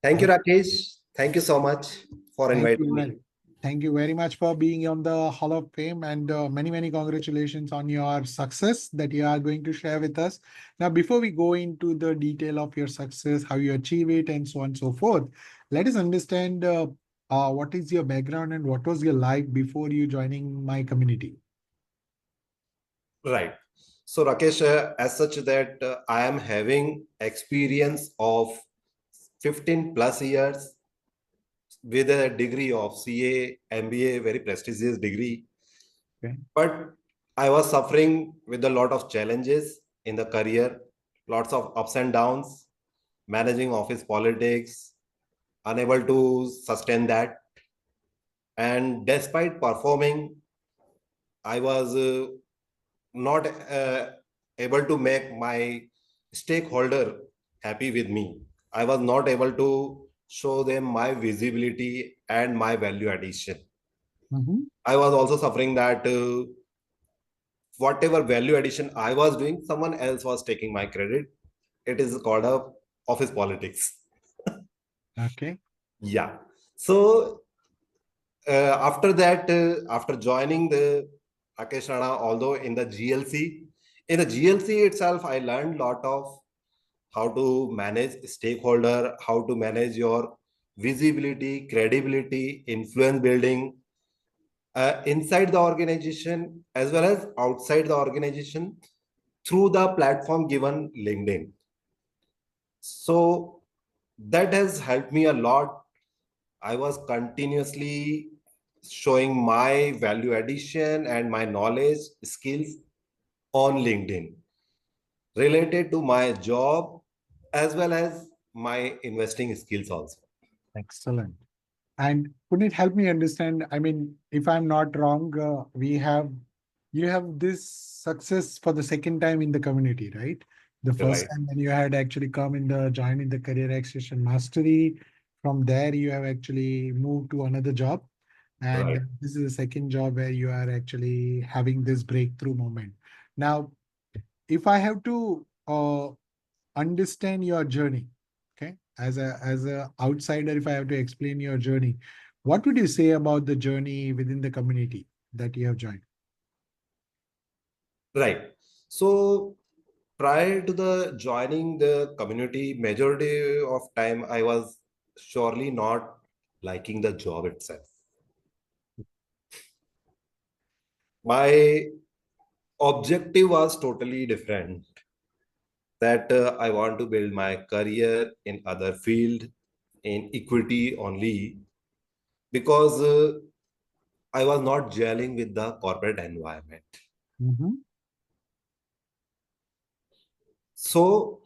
Thank you, Rakesh. Thank you so much for Thank inviting you. me. Thank you very much for being on the Hall of Fame, and many congratulations on your success that you are going to share with us. Now, before we go into the detail of your success, how you achieve it, and so on and so forth, let us understand what is your background and what was your life before you joining my community. Right. So, Rakesh, as such that I am having experience of 15 plus years with a degree of CA MBA, very prestigious degree. Okay. But I was suffering with a lot of challenges in the career, lots of ups and downs, managing office politics, unable to sustain that. And despite performing, I was not able to make my stakeholder happy with me. I was not able to show them my visibility and my value addition. Mhm. I was also suffering that whatever value addition I was doing, someone else was taking my credit. It is called a office politics. Okay. Yeah. So after that, after joining the Rakesh Rana, although in the GLC itself, I learned a lot of how to manage stakeholder, how to manage your visibility, credibility, influence building inside the organization as well as outside the organization through the platform given LinkedIn. So that has helped me a lot. I was continuously showing my value addition and my knowledge skills on LinkedIn related to my job as well as my investing skills also. Excellent. And Punit, help me understand. I mean, if I'm not wrong, you have this success for the second time in the community, right? The first Right, time when you had actually come in the join in the career accession mastery. From there, you have actually moved to another job. And right. this is the second job where you are actually having this breakthrough moment. Now, if I have to understand your journey, okay, as a outsider, if I have to explain your journey, what would you say about the journey within the community that you have joined? Right. So prior to the joining the community, majority of time I was surely not liking the job itself. My objective was totally different. That I want to build my career in other field in equity only because I was not gelling with the corporate environment. Mhm. So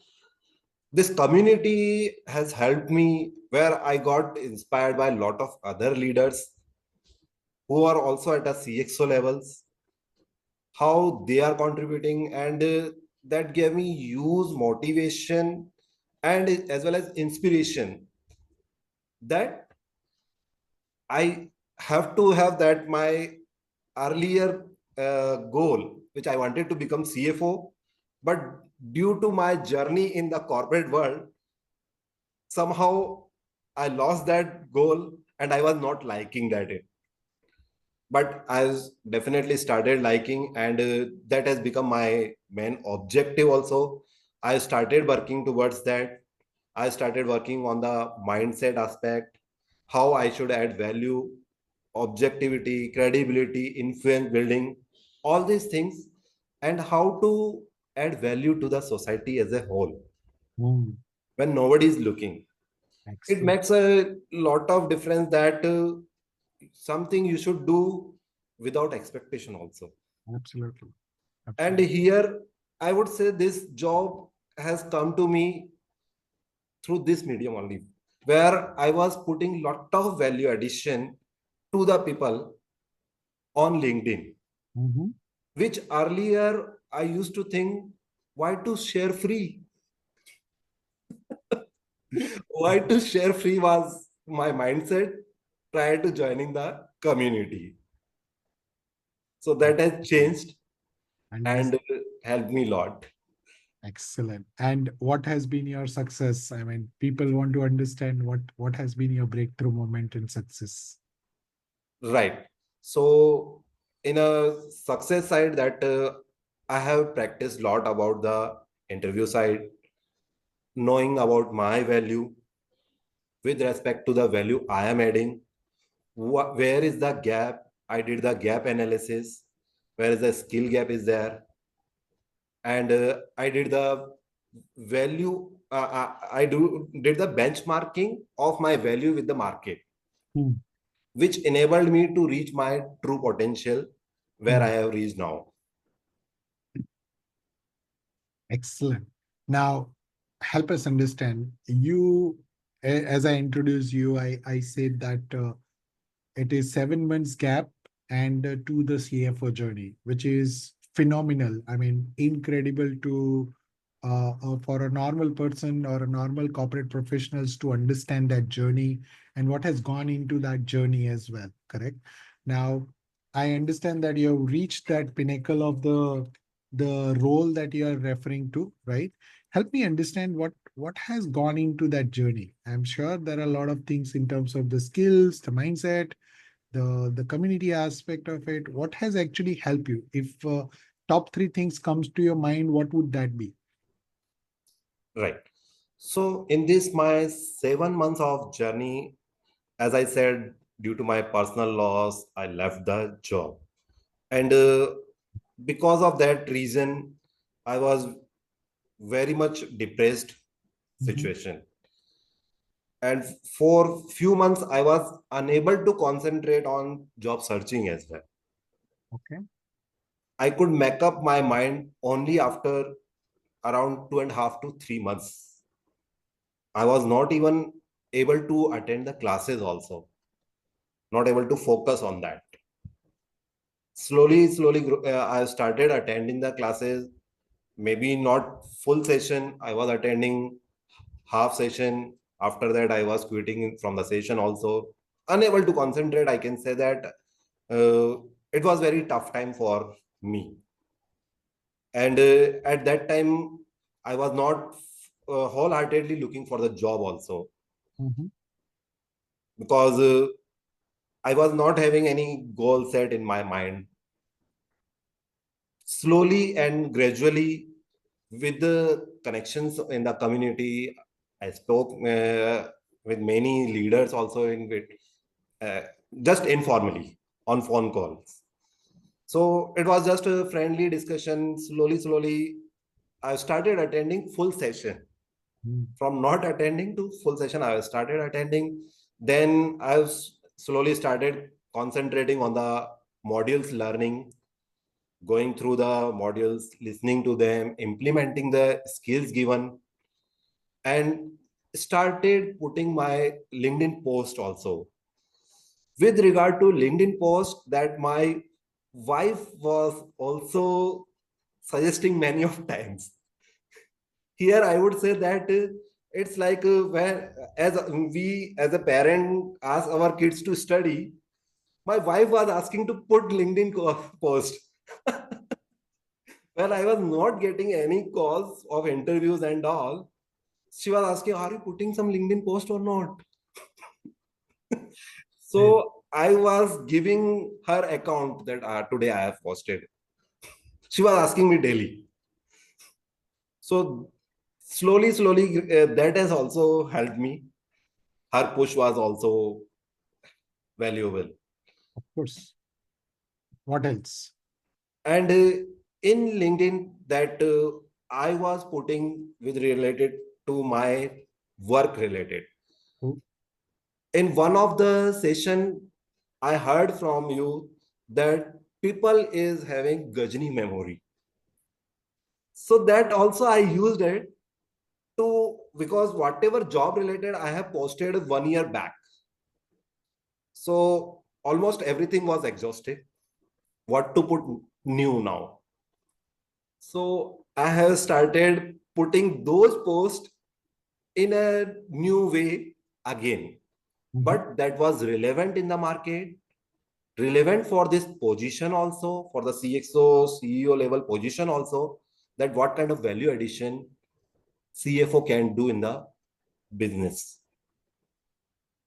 this community has helped me where I got inspired by a lot of other leaders who are also at a CXO levels, how they are contributing, and that gave me huge motivation and as well as inspiration that I have to have that my earlier goal, which I wanted to become CFO, but due to my journey in the corporate world, somehow I lost that goal and I was not liking that. But I definitely started liking, and that has become my main objective also. I started working towards that. I started working on the mindset aspect, how I should add value, objectivity, credibility, influence building, all these things, and how to add value to the society as a whole Mm, when nobody is looking. It excellent. makes a lot of difference that something you should do without expectation also. Absolutely. And Absolutely. here I would say this job has come to me through this medium only, where I was putting lot of value addition to the people on LinkedIn, Mhm. which earlier I used to think, why to share free? Why to share free was my mindset prior to joining the community. So that has changed and Understood. helped me a lot. Excellent. And what has been your success? I mean, people want to understand what has been your breakthrough moment in success. Right. So in a success side, that I have practiced a lot about the interview side, knowing about my value with respect to the value I am adding. Where is the gap? I did the gap analysis. Where is the skill gap is there? And I did the value. I do did the benchmarking of my value with the market, Hmm, which enabled me to reach my true potential where I hmm. have reached now. Excellent. Now, help us understand. As I introduced you, I said that it is 7 months gap and to the CFO journey, which is phenomenal. I mean, incredible to for a normal person or a normal corporate professionals to understand that journey and what has gone into that journey as well. Correct. Now, I understand that you have reached that pinnacle of the role that you are referring to, right? Help me understand what has gone into that journey. I'm sure there are a lot of things in terms of the skills, the mindset, the community aspect of it. What has actually helped you? If top three things comes to your mind, what would that be? Right. So in this my 7 months of journey, as I said, due to my personal loss, I left the job, and because of that reason, I was very much depressed Mhm. situation, and for few months I was unable to concentrate on job searching as well. Okay. I could make up my mind only after around 2.5 to 3 months. I was not even able to attend the classes also, not able to focus on that. Slowly, I started attending the classes, maybe not full session. I was attending half session. After that, I was quitting from the session also. Unable to concentrate, I can say that it was very tough time for me. And at that time, I was not wholeheartedly looking for the job also, Mhm. because I was not having any goal set in my mind. Slowly and gradually, with the connections in the community, I spoke with many leaders also in with uh, just informally on phone calls. So it was just a friendly discussion. Slowly, I started attending full session. Mm. From not attending to full session, I started attending. Then I slowly started concentrating on the modules learning, going through the modules, listening to them, implementing the skills given, and started putting my LinkedIn post also. With regard to LinkedIn post, that my wife was also suggesting many of times. Here, I would say that it's like when as we as a parent ask our kids to study, my wife was asking to put LinkedIn post. When I was not getting any calls of interviews and all, she was asking, "Are you putting some LinkedIn post or not?" Right. So I was giving her account that today I have posted. She was asking me daily. So slowly, that has also helped me. Her push was also valuable. Of course. What else? And in LinkedIn, that I was putting with related to my work related. Oh, In one of the session, I heard from you that people is having Gajni memory. So that also I used it to, because whatever job related I have posted 1 year back. So almost everything was exhausted. What to put new now? So I have started putting those posts in a new way again. mhm. But that was relevant in the market, relevant for this position also, for the CXO, CEO level position also. that what kind of value addition CFO can do in the business.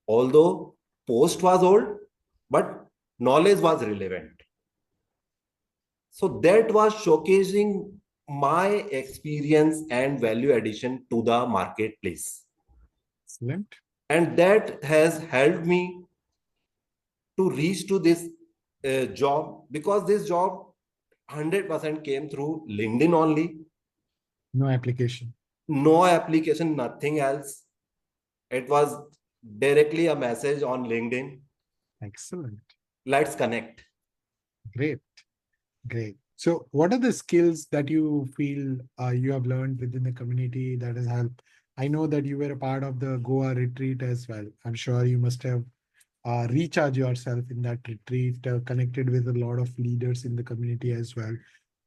Although post was old, but knowledge was relevant. So that was showcasing my experience and value addition to the marketplace. Excellent. And that has helped me to reach to this job, because this job 100% came through LinkedIn only. No application. No application, nothing else. It was directly a message on LinkedIn. Excellent. Let's connect. Great. Great. So, what are the skills that you feel you have learned within the community that has helped? I know that you were a part of the Goa retreat as well. I'm sure you must have recharged yourself in that retreat, connected with a lot of leaders in the community as well.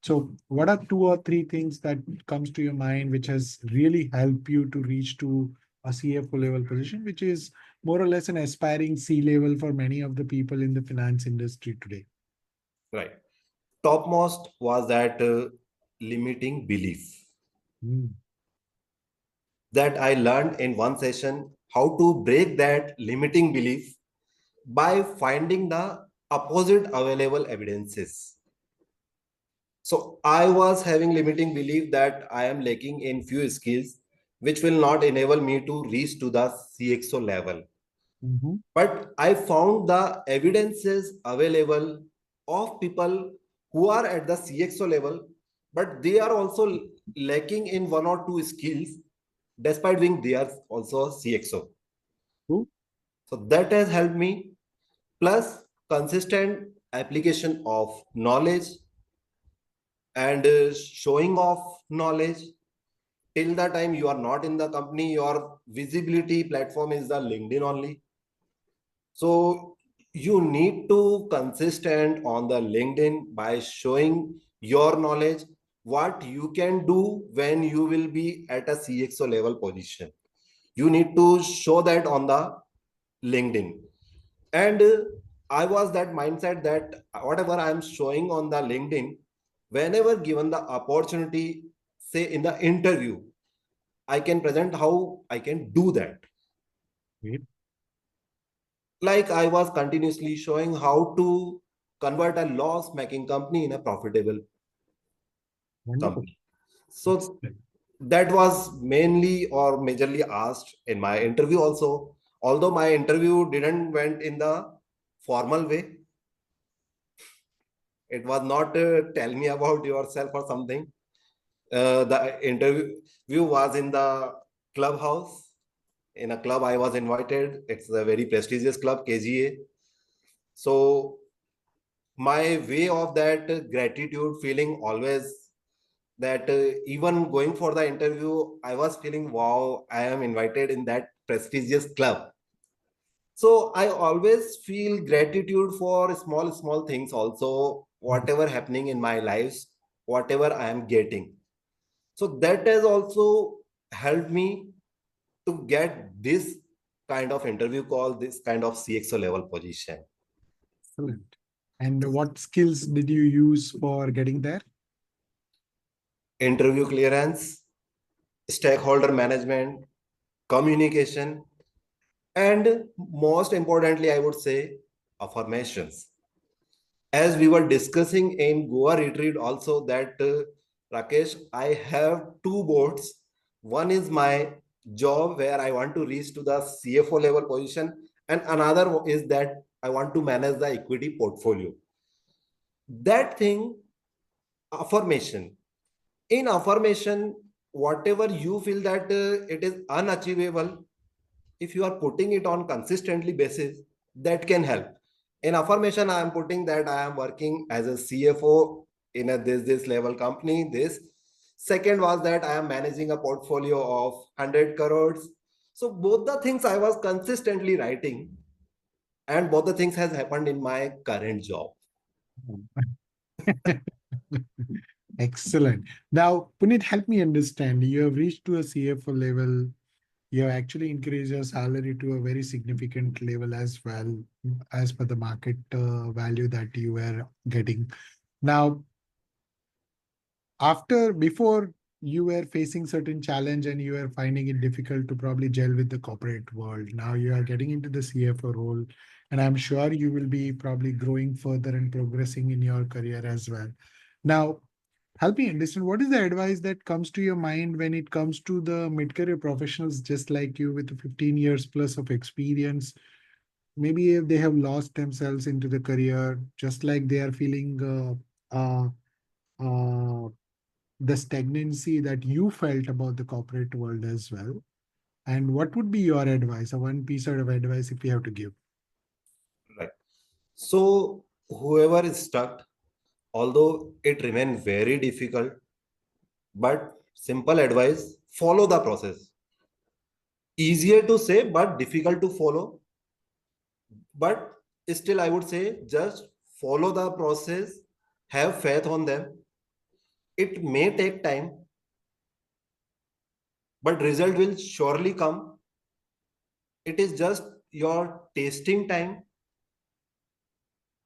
So, what are two or three things that comes to your mind which has really helped you to reach to a CFO level position, which is more or less an aspiring C level for many of the people in the finance industry today? Right. Topmost was that limiting belief, Mm. that I learned in one session how to break that limiting belief by finding the opposite available evidences. So I was having limiting belief that I am lacking in few skills, which will not enable me to reach to the CXO level. Mhm. But I found the evidences available of people who are at the CXO level, but they are also lacking in one or two skills, despite being they are also CXO. True. So that has helped me. Plus, consistent application of knowledge and showing off knowledge. Till the time you are not in the company, your visibility platform is the LinkedIn only. So you need to consistent on the LinkedIn by showing your knowledge, what you can do when you will be at a CXO level position. You need to show that on the LinkedIn. And I was that mindset that whatever I'm showing on the LinkedIn, whenever given the opportunity, say in the interview, I can present how I can do that. Great. Like I was continuously showing how to convert a loss making company in a profitable Wonderful. company. So Excellent. that was mainly or majorly asked in my interview also. Although my interview didn't went in the formal way, it was not tell me about yourself or something. The interview was in the clubhouse. In a club, I was invited. It's a very prestigious club, KGA. So my way of that gratitude feeling always, that even going for the interview, I was feeling, wow, I am invited in that prestigious club. So I always feel gratitude for small things also, whatever happening in my lives, whatever I am getting. So that has also helped me to get this kind of interview call, this kind of CXO level position. Excellent. And what skills did you use for getting there? Interview clearance, stakeholder management, communication, and most importantly, I would say affirmations. As we were discussing in Goa retreat also, that Rakesh, I have two boards. One is my job where I want to reach to the CFO level position, and another is that I want to manage the equity portfolio. That thing, affirmation. In affirmation, whatever you feel that it is unachievable, if you are putting it on consistently basis, that can help. In affirmation, I am putting that I am working as a CFO in a this level company. This second was that I am managing a portfolio of 100 crores. So both the things I was consistently writing, and both the things has happened in my current job. Excellent. Now, Punit, help me understand. You have reached to a CFO level. You have actually increased your salary to a very significant level as well, as per the market value that you were getting. Now, before you were facing certain challenge and you were finding it difficult to probably gel with the corporate world. Now you are getting into the CFO role, and I'm sure you will be probably growing further and progressing in your career as well. Now, help me understand what is the advice that comes to your mind when it comes to the mid-career professionals just like you with 15 years plus of experience. Maybe if they have lost themselves into the career, just like they are feeling uh, the stagnancy that you felt about the corporate world as well. And what would be your advice, or one piece of advice if you have to give? Right. So whoever is stuck, although it remains very difficult, but simple advice, follow the process. Easier to say, but difficult to follow. But still, I would say just follow the process, have faith on them. It may take time, but result will surely come. It is just your tasting time.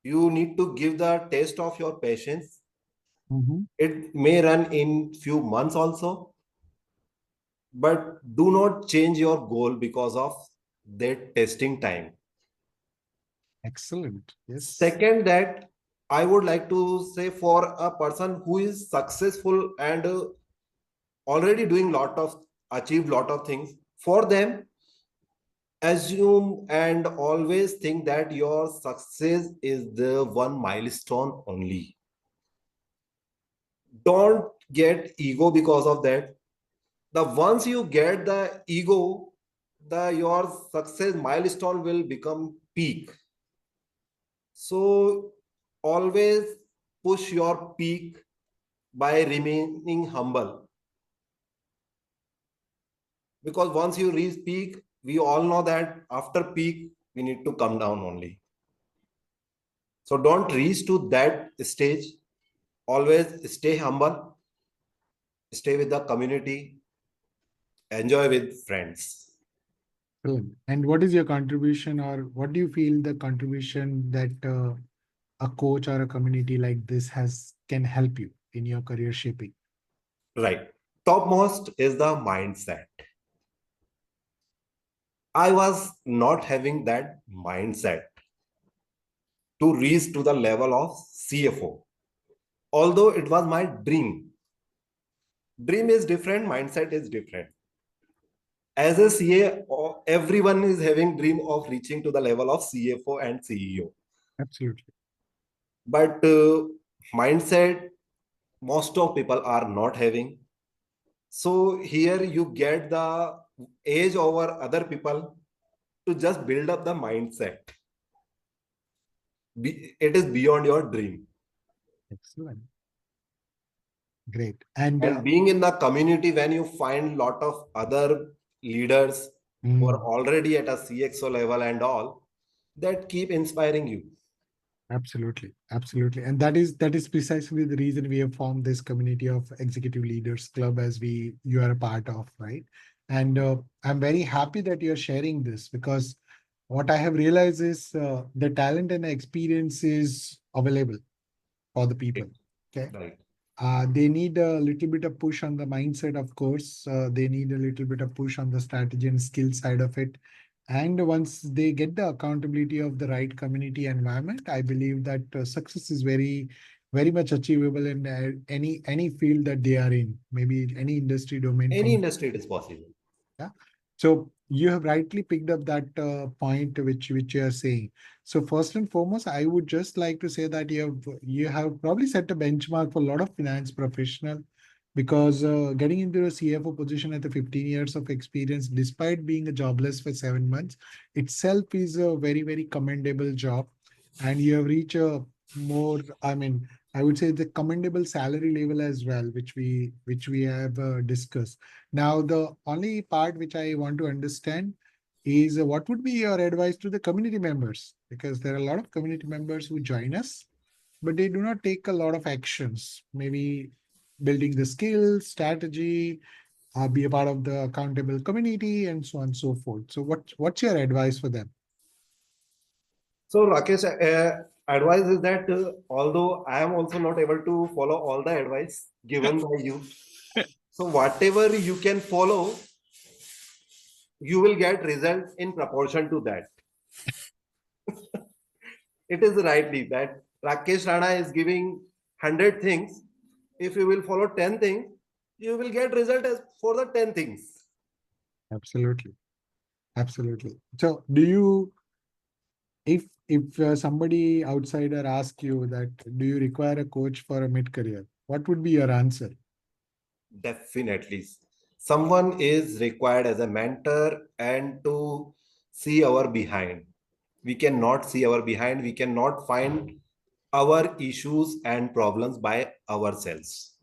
You need to give the taste of your patience. Mhm. It may run in few months also, but do not change your goal because of that testing time. Excellent. Yes. Second, that I would like to say for a person who is successful and already doing lot of achieved lot of things, for them, assume and always think that your success is the one milestone only. Don't get ego because of that. The once you get the ego, the your success milestone will become peak. So always push your peak by remaining humble, because once you reach peak, we all know that after peak we need to come down only. So don't reach to that stage. Always stay humble, stay with the community, enjoy with friends. Excellent. And what is your contribution, or what do you feel the contribution that a coach or a community like this has can help you in your career shaping? Right. Topmost is the mindset. I was not having that mindset to reach to the level of CFO. Although it was my dream. Dream is different, mindset is different. As a CA, everyone is having dream of reaching to the level of CFO and CEO. Absolutely. But mindset, most of people are not having. So here you get the edge over other people to just build up the mindset. It is beyond your dream. Excellent. Great. And And being in the community, when you find lot of other leaders who are mm, already at a CXO level and all, that keep inspiring you. absolutely, absolutely. And that is precisely the reason we have formed this community of executive leaders club as you are a part of, right? And I'm very happy that you're sharing this because what I have realized is the talent and the experience is available for the people. Okay. Right. They need a little bit of push on the mindset, of course. They need a little bit of push on the strategy and skill side of it. And once they get the accountability of the right community environment, I believe that success is very, very much achievable in any field that they are in, maybe any industry domain Any from. industry it is possible. Yeah. So you have rightly picked up that point which you are saying. So first and foremost, I would just like to say that you have probably set a benchmark for a lot of finance professional because getting into a CFO position at the 15 years of experience, despite being a jobless for 7 months, itself is a very, very commendable job. And you have reached a more, I mean, I would say the commendable salary level as well, which we have discussed. Now, the only part which I want to understand is what would be your advice to the community members? Because there are a lot of community members who join us, but they do not take a lot of actions, maybe building the skills, strategy, be a part of the accountable community, and so on and so forth. So, what's your advice for them? So Rakesh, Advice is that although I am also not able to follow all the advice given by you, so whatever you can follow, you will get results in proportion to that. It is rightly that Rakesh Rana is giving 100 things. If you will follow 10 things, you will get result as for the 10 things. Absolutely. Absolutely. So do you, if somebody outsider asks you that, do you require a coach for a mid-career? What would be your answer? Definitely. Someone is required as a mentor and to see our behind. We cannot see our behind. We cannot find our issues and problems by ourselves.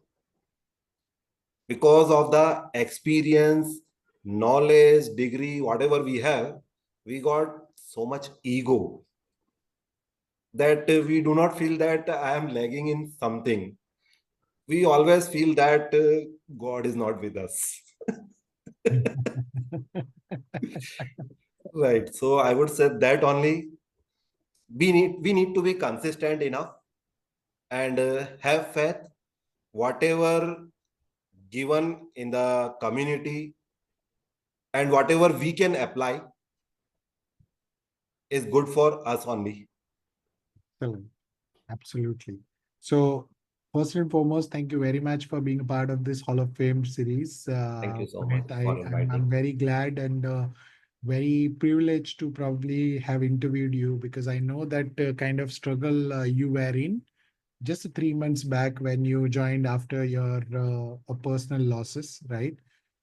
Because of the experience, knowledge, degree, whatever we got so much ego that we do not feel that I am lagging in something. We always feel that God is not with us. Right. So I would say that only we need to be consistent enough and have faith. Whatever given in the community and whatever we can apply is good for us only. Excellent. Absolutely. So, first and foremost, thank you very much for being a part of this Hall of Fame series. Thank you so much Punit, for I'm inviting. very glad and very privileged to probably have interviewed you, because I know that kind of struggle you were in just 3 months back when you joined after your personal losses, right?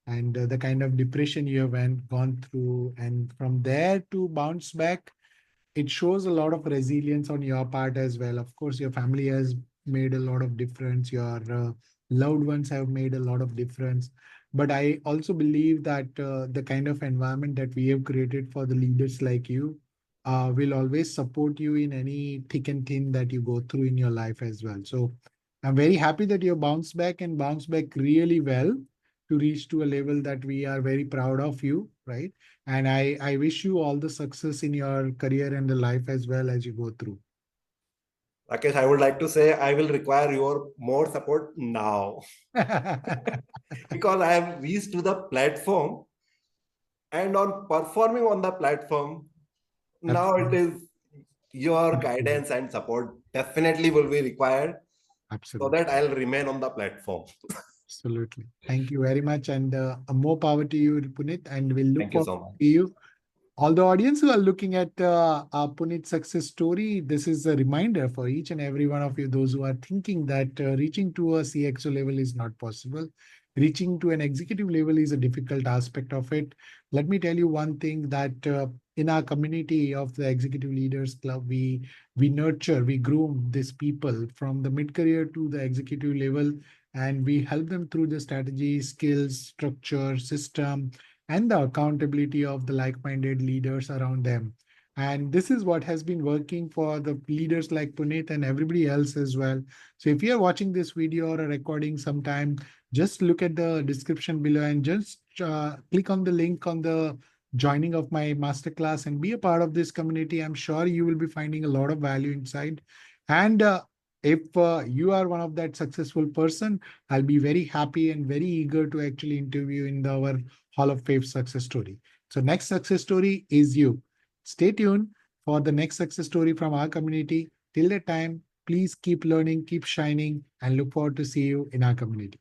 And the kind of depression you have gone through, and from there to bounce back, it shows a lot of resilience on your part as well. Of course, your family has made a lot of difference. Your loved ones have made a lot of difference. But I also believe that the kind of environment that we have created for the leaders like you will always support you in any thick and thin that you go through in your life as well. So I'm very happy that you bounced back and bounced back really well to reach to a level that we are very proud of you, right? And I wish you all the success in your career and the life as well as you go through. Rakesh, I would like to say I will require your more support now because I have reached to the platform and on performing on the platform. Now it Absolutely. is your Absolutely. guidance and support definitely will be required so Absolutely. that I'll remain on the platform. Absolutely. Thank you very much. And more power to you, Punit. And we'll look Thank you forward so to much. you. All the audience who are looking at Punit's success story, this is a reminder for each and every one of you, those who are thinking that reaching to a CXO level is not possible. Reaching to an executive level is a difficult aspect of it. Let me tell you one thing, that in our community of the Executive Leaders Club, we nurture, we groom these people from the mid-career to the executive level, and we help them through the strategy, skills, structure, system, and the accountability of the like-minded leaders around them. And this is what has been working for the leaders like Punit and everybody else as well. So if you are watching this video or a recording sometime, just look at the description below and just click on the link on the joining of my masterclass and be a part of this community. I'm sure you will be finding a lot of value inside. And if you are one of that successful person, I'll be very happy and very eager to actually interview in our Hall of Fame success story. So next success story is you. Stay tuned for the next success story from our community. Till that time, please keep learning, keep shining, and look forward to see you in our community.